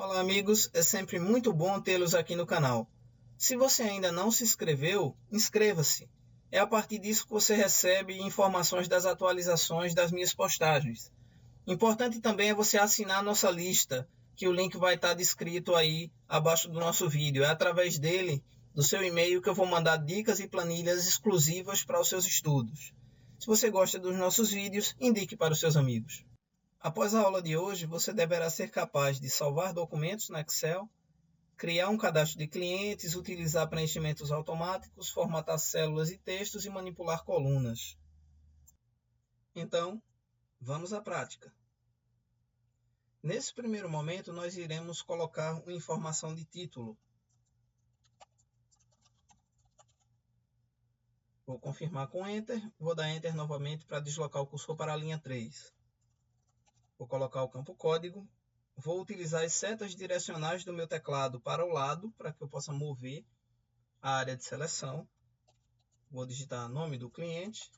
Olá amigos, é sempre muito bom tê-los aqui no canal. Se você ainda não se inscreveu, inscreva-se. É a partir disso que você recebe informações das atualizações das minhas postagens. Importante também é você assinar a nossa lista, que o link vai estar descrito aí abaixo do nosso vídeo. É através dele, do seu e-mail, que eu vou mandar dicas e planilhas exclusivas para os seus estudos. Se você gosta dos nossos vídeos, indique para os seus amigos. Após a aula de hoje, você deverá ser capaz de salvar documentos no Excel, criar um cadastro de clientes, utilizar preenchimentos automáticos, formatar células e textos e manipular colunas. Então, vamos à prática. Nesse primeiro momento, nós iremos colocar uma informação de título. Vou confirmar com Enter, vou dar Enter novamente para deslocar o cursor para a linha 3. Vou colocar o campo código. Vou utilizar as setas direcionais do meu teclado para o lado, para que eu possa mover a área de seleção. Vou digitar o nome do cliente.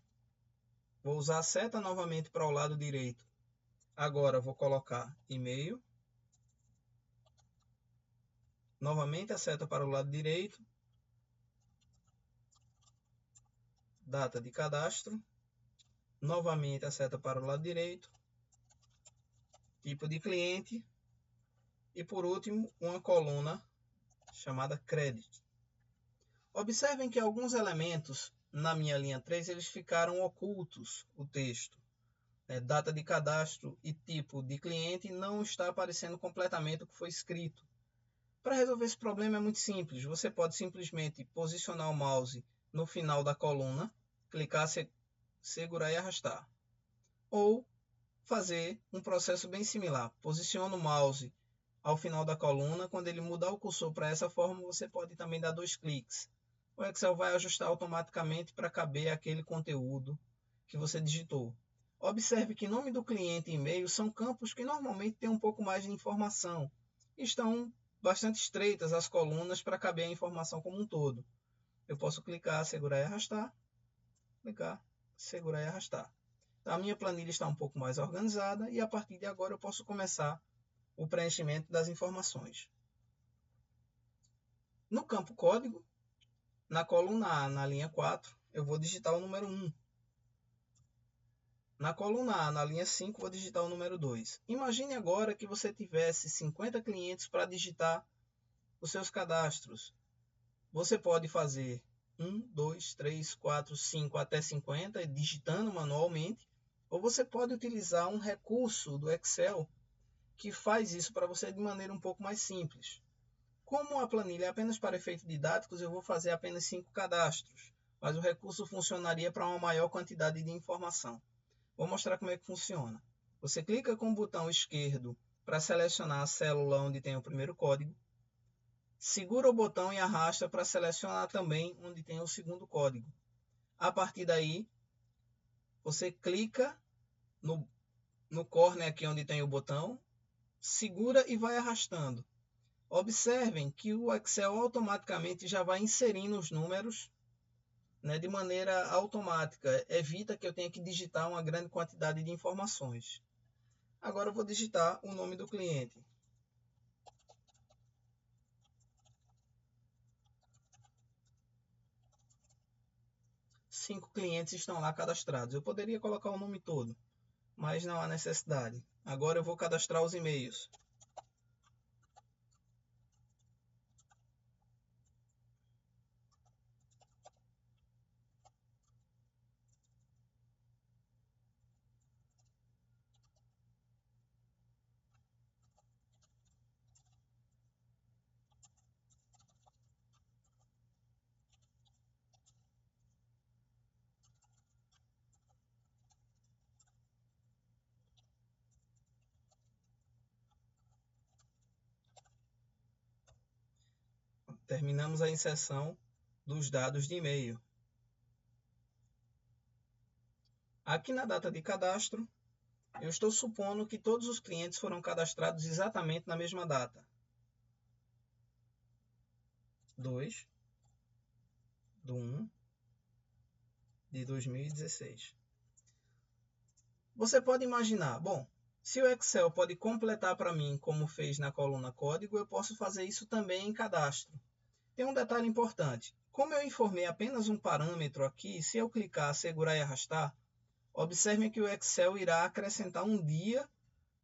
Vou usar a seta novamente para o lado direito. Agora vou colocar e-mail. Novamente a seta para o lado direito. Data de cadastro. Novamente a seta para o lado direito. Tipo de cliente. E por último, uma coluna chamada Credit. Observem que alguns elementos na minha linha 3 eles ficaram ocultos, o texto. Data de cadastro e tipo de cliente não está aparecendo completamente o que foi escrito. Para resolver esse problema é muito simples. Você pode simplesmente posicionar o mouse no final da coluna, clicar, segurar e arrastar. Ou fazer um processo bem similar. Posiciona o mouse ao final da coluna. Quando ele mudar o cursor para essa forma, você pode também dar 2 cliques. O Excel vai ajustar automaticamente para caber aquele conteúdo que você digitou. Observe que nome do cliente e e-mail são campos que normalmente têm um pouco mais de informação. Estão bastante estreitas as colunas para caber a informação como um todo. Eu posso clicar, segurar e arrastar. Clicar, segurar e arrastar. Então, a minha planilha está um pouco mais organizada e a partir de agora eu posso começar o preenchimento das informações. No campo código, na coluna A, na linha 4, eu vou digitar o número 1. Na coluna A, na linha 5, vou digitar o número 2. Imagine agora que você tivesse 50 clientes para digitar os seus cadastros. Você pode fazer 1, 2, 3, 4, 5 até 50, digitando manualmente, ou você pode utilizar um recurso do Excel que faz isso para você de maneira um pouco mais simples. Como a planilha é apenas para efeitos didáticos, eu vou fazer apenas 5 cadastros, mas o recurso funcionaria para uma maior quantidade de informação. Vou mostrar como é que funciona. Você clica com o botão esquerdo para selecionar a célula onde tem o primeiro código. Segura o botão e arrasta para selecionar também onde tem o segundo código. A partir daí, você clica no corner aqui onde tem o botão, segura e vai arrastando. Observem que o Excel automaticamente já vai inserindo os números, de maneira automática. Evita que eu tenha que digitar uma grande quantidade de informações. Agora eu vou digitar o nome do cliente. Cinco clientes estão lá cadastrados. Eu poderia colocar o nome todo, mas não há necessidade. Agora eu vou cadastrar os e-mails. Terminamos a inserção dos dados de e-mail. Aqui na data de cadastro, eu estou supondo que todos os clientes foram cadastrados exatamente na mesma data. 2 de 1 de 2016. Você pode imaginar, bom, Se o Excel pode completar para mim como fez na coluna código, eu posso fazer isso também em cadastro. Tem um detalhe importante. Como eu informei apenas um parâmetro aqui, se eu clicar, segurar e arrastar, observem que o Excel irá acrescentar um dia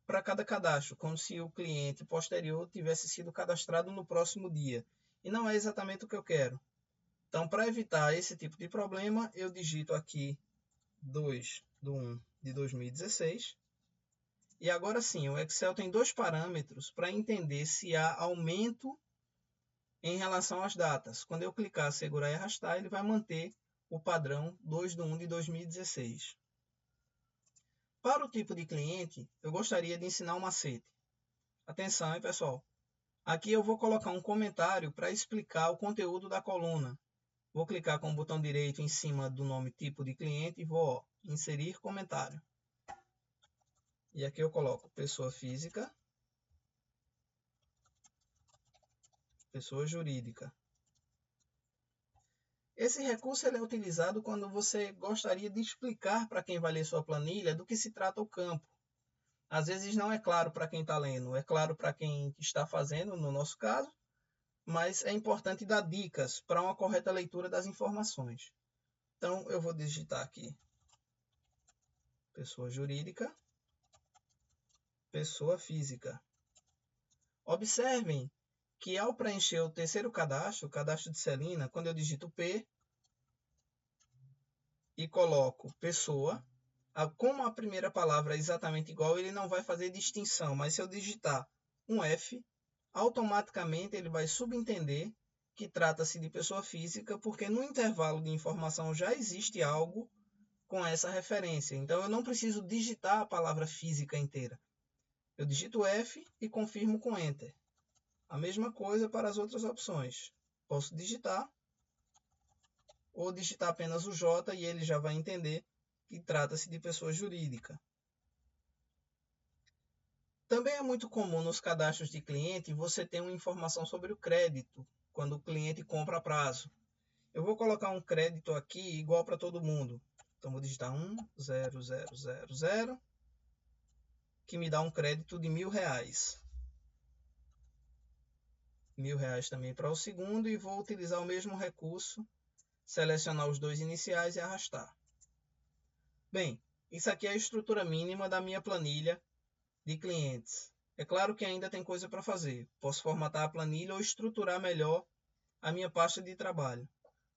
para cada cadastro, como se o cliente posterior tivesse sido cadastrado no próximo dia. E não é exatamente o que eu quero. Então, para evitar esse tipo de problema, eu digito aqui 2/1/2016. E agora sim, o Excel tem dois parâmetros para entender se há aumento em relação às datas. Quando eu clicar, segurar e arrastar, ele vai manter o padrão 2/1/2016. Para o tipo de cliente, eu gostaria de ensinar um macete. Atenção, hein, pessoal? Aqui eu vou colocar um comentário para explicar o conteúdo da coluna. Vou clicar com o botão direito em cima do nome tipo de cliente e vou inserir comentário. E aqui eu coloco pessoa física, pessoa jurídica. Esse recurso é utilizado quando você gostaria de explicar para quem vai ler sua planilha do que se trata o campo. Às vezes não é claro para quem está lendo, é claro para quem está fazendo, no nosso caso, mas é importante dar dicas para uma correta leitura das informações. Então, eu vou digitar aqui pessoa jurídica, pessoa física. Observem que ao preencher o terceiro cadastro, o cadastro de Celina, quando eu digito P e coloco pessoa, como a primeira palavra é exatamente igual, ele não vai fazer distinção, mas se eu digitar um F, automaticamente ele vai subentender que trata-se de pessoa física, porque no intervalo de informação já existe algo com essa referência. Então, eu não preciso digitar a palavra física inteira. Eu digito F e confirmo com Enter. A mesma coisa para as outras opções. Posso digitar ou digitar apenas o J e ele já vai entender que trata-se de pessoa jurídica. Também é muito comum nos cadastros de cliente você ter uma informação sobre o crédito, quando o cliente compra a prazo. Eu vou colocar um crédito aqui igual para todo mundo. Então, vou digitar 10000, que me dá um crédito de R$1.000. R$1.000 também para o segundo e vou utilizar o mesmo recurso, selecionar os dois iniciais e arrastar. Bem, isso aqui é a estrutura mínima da minha planilha de clientes. É claro que ainda tem coisa para fazer. Posso formatar a planilha ou estruturar melhor a minha pasta de trabalho.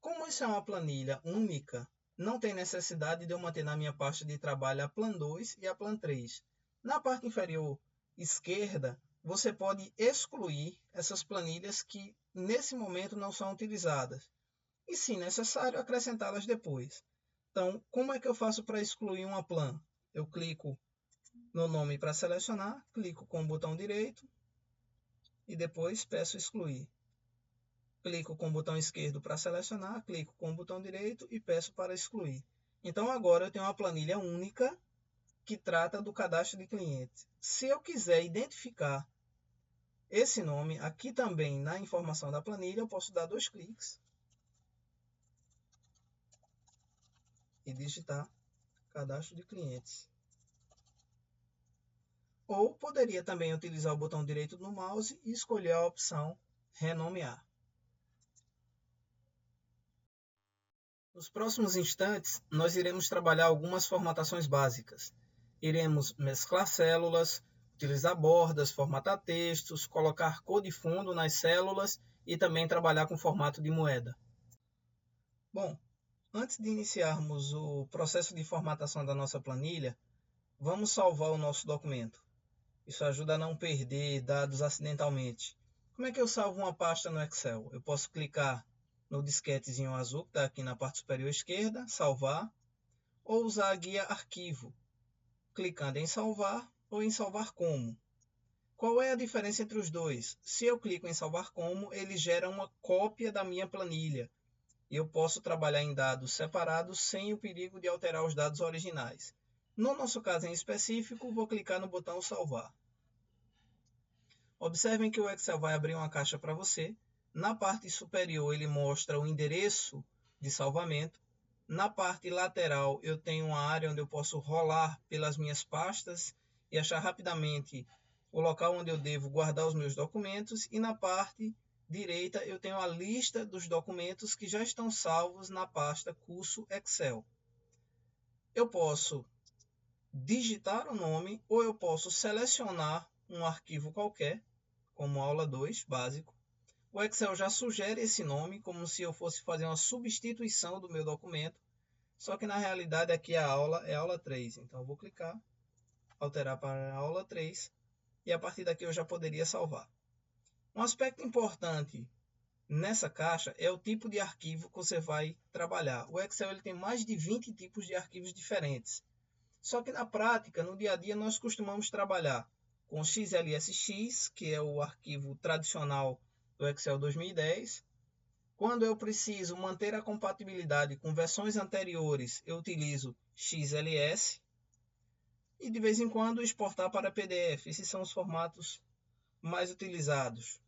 Como isso é uma planilha única, não tem necessidade de eu manter na minha pasta de trabalho a Plan 2 e a Plan 3. Na parte inferior esquerda, você pode excluir essas planilhas que nesse momento não são utilizadas. E, se necessário, acrescentá-las depois. Então, como é que eu faço para excluir uma plan? Eu clico no nome para selecionar, clico com o botão direito e depois peço excluir. Clico com o botão esquerdo para selecionar, clico com o botão direito e peço para excluir. Então, agora eu tenho uma planilha única que trata do cadastro de clientes. Se eu quiser identificar esse nome aqui também na informação da planilha, eu posso dar 2 cliques e digitar cadastro de clientes. Ou poderia também utilizar o botão direito do mouse e escolher a opção renomear. Nos próximos instantes, nós iremos trabalhar algumas formatações básicas. Iremos mesclar células, utilizar bordas, formatar textos, colocar cor de fundo nas células e também trabalhar com formato de moeda. Bom, antes de iniciarmos o processo de formatação da nossa planilha, vamos salvar o nosso documento. Isso ajuda a não perder dados acidentalmente. Como é que eu salvo uma pasta no Excel? Eu posso clicar no disquetezinho azul que está aqui na parte superior esquerda, salvar, ou usar a guia arquivo, clicando em salvar ou em salvar como. Qual é a diferença entre os dois? Se eu clico em salvar como, ele gera uma cópia da minha planilha. E eu posso trabalhar em dados separados sem o perigo de alterar os dados originais. No nosso caso em específico, vou clicar no botão salvar. Observem que o Excel vai abrir uma caixa para você. Na parte superior ele mostra o endereço de salvamento. Na parte lateral eu tenho uma área onde eu posso rolar pelas minhas pastas e achar rapidamente o local onde eu devo guardar os meus documentos, e na parte direita eu tenho a lista dos documentos que já estão salvos na pasta curso Excel. Eu posso digitar o nome ou eu posso selecionar um arquivo qualquer, como aula 2, básico. O Excel já sugere esse nome como se eu fosse fazer uma substituição do meu documento, só que na realidade aqui a aula é aula 3, então eu vou clicar, alterar para a aula 3, e a partir daqui eu já poderia salvar. Um aspecto importante nessa caixa é o tipo de arquivo que você vai trabalhar. O Excel ele tem mais de 20 tipos de arquivos diferentes. Só que na prática, no dia a dia, nós costumamos trabalhar com XLSX, que é o arquivo tradicional do Excel 2010. Quando eu preciso manter a compatibilidade com versões anteriores, eu utilizo XLS. E de vez em quando exportar para PDF. Esses são os formatos mais utilizados.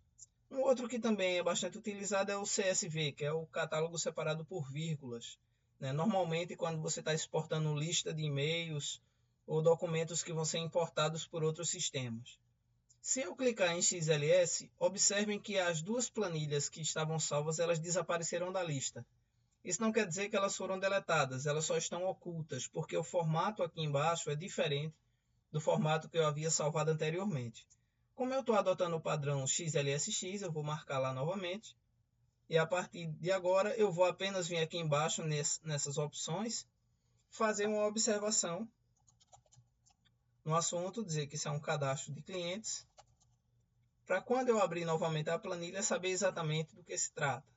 Um outro que também é bastante utilizado é o CSV, que é o catálogo separado por vírgulas. Normalmente, quando você está exportando lista de e-mails ou documentos que vão ser importados por outros sistemas. Se eu clicar em XLS, observem que as duas planilhas que estavam salvas, elas desapareceram da lista. Isso não quer dizer que elas foram deletadas, elas só estão ocultas, porque o formato aqui embaixo é diferente do formato que eu havia salvado anteriormente. Como eu estou adotando o padrão XLSX, eu vou marcar lá novamente. E a partir de agora, eu vou apenas vir aqui embaixo nessas opções, fazer uma observação no assunto, dizer que isso é um cadastro de clientes, para quando eu abrir novamente a planilha, saber exatamente do que se trata.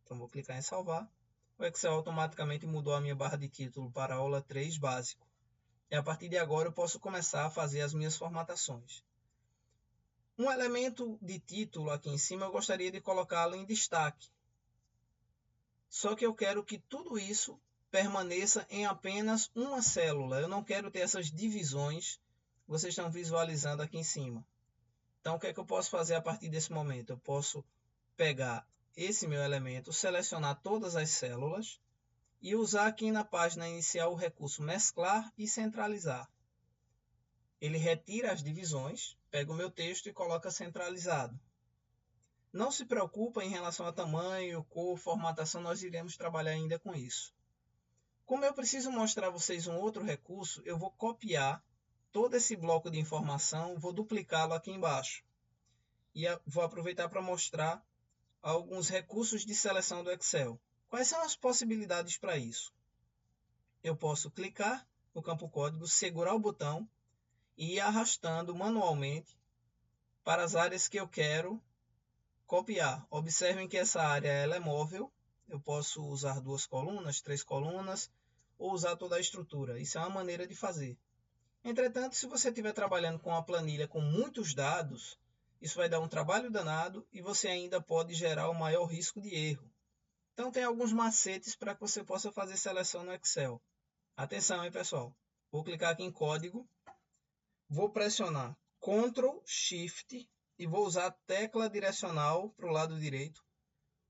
Então, vou clicar em salvar. O Excel automaticamente mudou a minha barra de título para aula 3 básico. E a partir de agora, eu posso começar a fazer as minhas formatações. Um elemento de título aqui em cima, eu gostaria de colocá-lo em destaque. Só que eu quero que tudo isso permaneça em apenas uma célula. Eu não quero ter essas divisões que vocês estão visualizando aqui em cima. Então, o que é que eu posso fazer a partir desse momento? Eu posso pegar esse meu elemento, selecionar todas as células e usar aqui na página inicial o recurso mesclar e centralizar. Ele retira as divisões, pega o meu texto e coloca centralizado. Não se preocupa em relação a tamanho, cor, formatação, nós iremos trabalhar ainda com isso. Como eu preciso mostrar a vocês um outro recurso, eu vou copiar todo esse bloco de informação, vou duplicá-lo aqui embaixo. E vou aproveitar para mostrar alguns recursos de seleção do Excel. Quais são as possibilidades para isso? Eu posso clicar no campo código, segurar o botão e ir arrastando manualmente para as áreas que eu quero copiar. Observem que essa área ela é móvel. Eu posso usar 2 colunas, 3 colunas, ou usar toda a estrutura. Isso é uma maneira de fazer. Entretanto, se você estiver trabalhando com uma planilha com muitos dados, isso vai dar um trabalho danado e você ainda pode gerar o maior risco de erro. Então, tem alguns macetes para que você possa fazer seleção no Excel. Atenção, hein, pessoal? Vou clicar aqui em código, vou pressionar Ctrl Shift e vou usar a tecla direcional para o lado direito.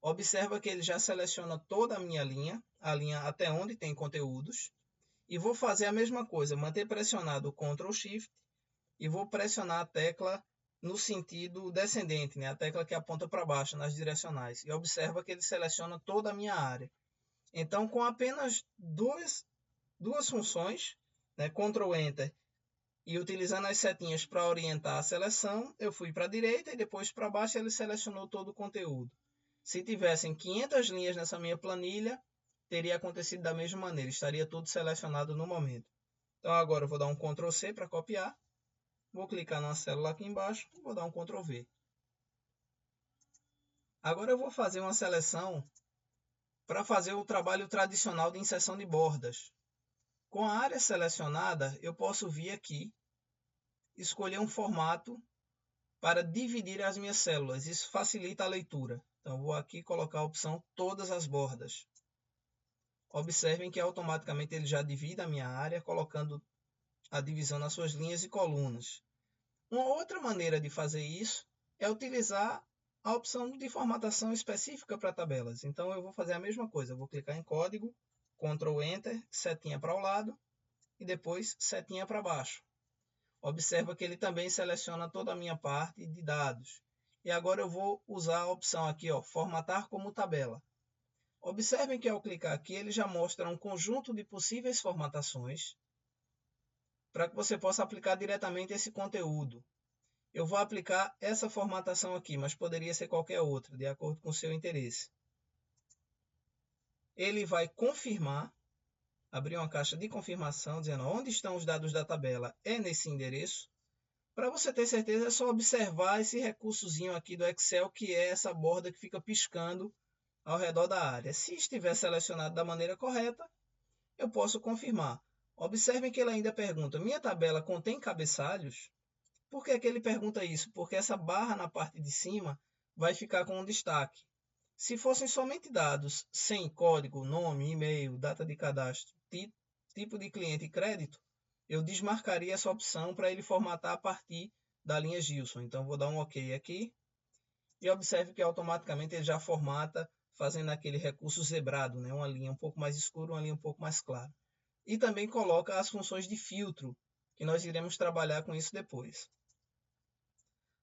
Observa que ele já seleciona toda a linha até onde tem conteúdos. E vou fazer a mesma coisa, manter pressionado o Ctrl Shift e vou pressionar a tecla no sentido descendente, a tecla que aponta para baixo nas direcionais. E observa que ele seleciona toda a minha área. Então, com apenas duas funções, Ctrl Enter, e utilizando as setinhas para orientar a seleção, eu fui para a direita e depois para baixo ele selecionou todo o conteúdo. Se tivessem 500 linhas nessa minha planilha, teria acontecido da mesma maneira, estaria tudo selecionado no momento. Então agora eu vou dar um Ctrl C para copiar, vou clicar na célula aqui embaixo, vou dar um Ctrl V. Agora eu vou fazer uma seleção para fazer o trabalho tradicional de inserção de bordas. Com a área selecionada, eu posso vir aqui, escolher um formato para dividir as minhas células. Isso facilita a leitura. Então, vou aqui colocar a opção todas as bordas. Observem que automaticamente ele já divide a minha área, colocando a divisão nas suas linhas e colunas. Uma outra maneira de fazer isso é utilizar a opção de formatação específica para tabelas. Então, eu vou fazer a mesma coisa. Eu vou clicar em código, Ctrl Enter, setinha para o lado e depois setinha para baixo. Observa que ele também seleciona toda a minha parte de dados. E agora eu vou usar a opção aqui, ó, formatar como tabela. Observem que ao clicar aqui, ele já mostra um conjunto de possíveis formatações para que você possa aplicar diretamente esse conteúdo. Eu vou aplicar essa formatação aqui, mas poderia ser qualquer outra, de acordo com o seu interesse. Ele vai confirmar, abrir uma caixa de confirmação, dizendo onde estão os dados da tabela, é nesse endereço. Para você ter certeza, é só observar esse recursozinho aqui do Excel, que é essa borda que fica piscando ao redor da área. Se estiver selecionado da maneira correta, eu posso confirmar. Observem que ele ainda pergunta, minha tabela contém cabeçalhos? Por que ele pergunta isso? Porque essa barra na parte de cima vai ficar com um destaque. Se fossem somente dados sem código, nome, e-mail, data de cadastro, tipo de cliente e crédito, eu desmarcaria essa opção para ele formatar a partir da linha Gilson. Então, vou dar um OK aqui. E observe que automaticamente ele já formata fazendo aquele recurso zebrado, né? Uma linha um pouco mais escura, uma linha um pouco mais clara. E também coloca as funções de filtro, que nós iremos trabalhar com isso depois.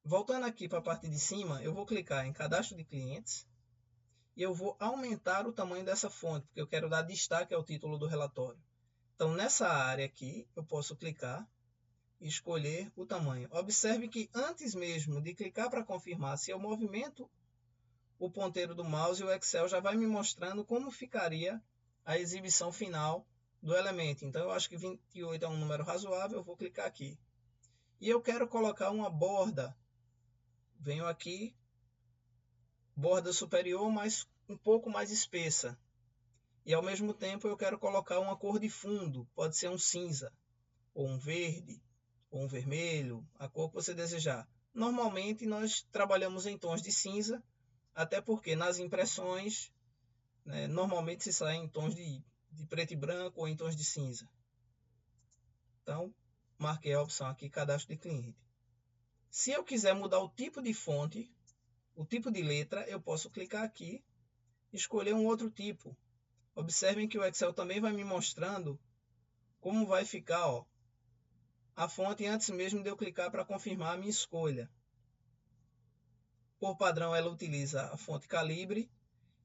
Voltando aqui para a parte de cima, eu vou clicar em Cadastro de Clientes e eu vou aumentar o tamanho dessa fonte, porque eu quero dar destaque ao título do relatório. Então, nessa área aqui, eu posso clicar e escolher o tamanho. Observe que antes mesmo de clicar para confirmar, se eu movimento o ponteiro do mouse, o Excel já vai me mostrando como ficaria a exibição final do elemento. Então, eu acho que 28 é um número razoável, eu vou clicar aqui. E eu quero colocar uma borda. Venho aqui, borda superior, mas um pouco mais espessa. E ao mesmo tempo eu quero colocar uma cor de fundo, pode ser um cinza, ou um verde, ou um vermelho, a cor que você desejar. Normalmente nós trabalhamos em tons de cinza, até porque nas impressões, né, normalmente se sai em tons de preto e branco ou em tons de cinza. Então, marquei a opção aqui, cadastro de cliente. Se eu quiser mudar o tipo de fonte, o tipo de letra, eu posso clicar aqui e escolher um outro tipo. Observem que o Excel também vai me mostrando como vai ficar, ó, a fonte antes mesmo de eu clicar para confirmar a minha escolha. Por padrão, ela utiliza a fonte calibre.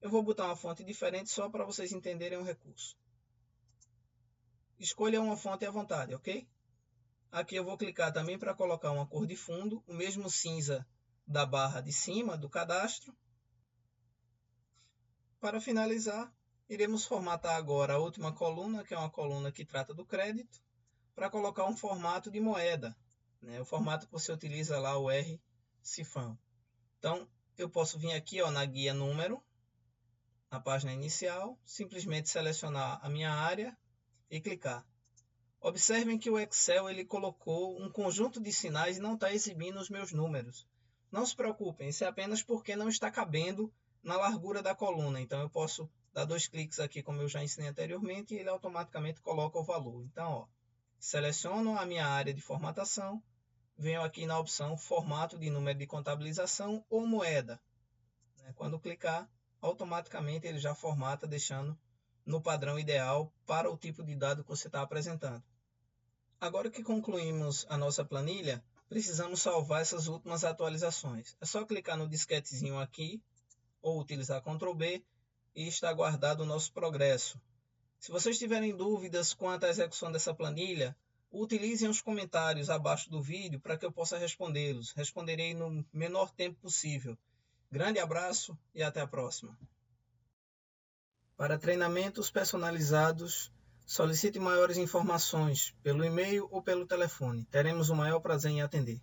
Eu vou botar uma fonte diferente só para vocês entenderem o recurso. Escolha uma fonte à vontade, ok? Aqui eu vou clicar também para colocar uma cor de fundo, o mesmo cinza da barra de cima do cadastro. Para finalizar, iremos formatar agora a última coluna, que é uma coluna que trata do crédito, para colocar um formato de moeda, né? O formato que você utiliza lá, o R-Cifrão. Então, eu posso vir aqui, ó, na guia número, na página inicial, simplesmente selecionar a minha área e clicar. Observem que o Excel ele colocou um conjunto de sinais e não está exibindo os meus números. Não se preocupem, isso é apenas porque não está cabendo na largura da coluna. Então, eu posso dar 2 cliques aqui, como eu já ensinei anteriormente, e ele automaticamente coloca o valor. Então, ó, seleciono a minha área de formatação, venho aqui na opção formato de número de contabilização ou moeda. Quando clicar, automaticamente ele já formata, deixando no padrão ideal para o tipo de dado que você está apresentando. Agora que concluímos a nossa planilha, precisamos salvar essas últimas atualizações. É só clicar no disquetezinho aqui, ou utilizar Ctrl B, e está guardado o nosso progresso. Se vocês tiverem dúvidas quanto à execução dessa planilha, utilizem os comentários abaixo do vídeo para que eu possa respondê-los. Responderei no menor tempo possível. Grande abraço e até a próxima. Para treinamentos personalizados, solicite maiores informações pelo e-mail ou pelo telefone. Teremos o maior prazer em atender.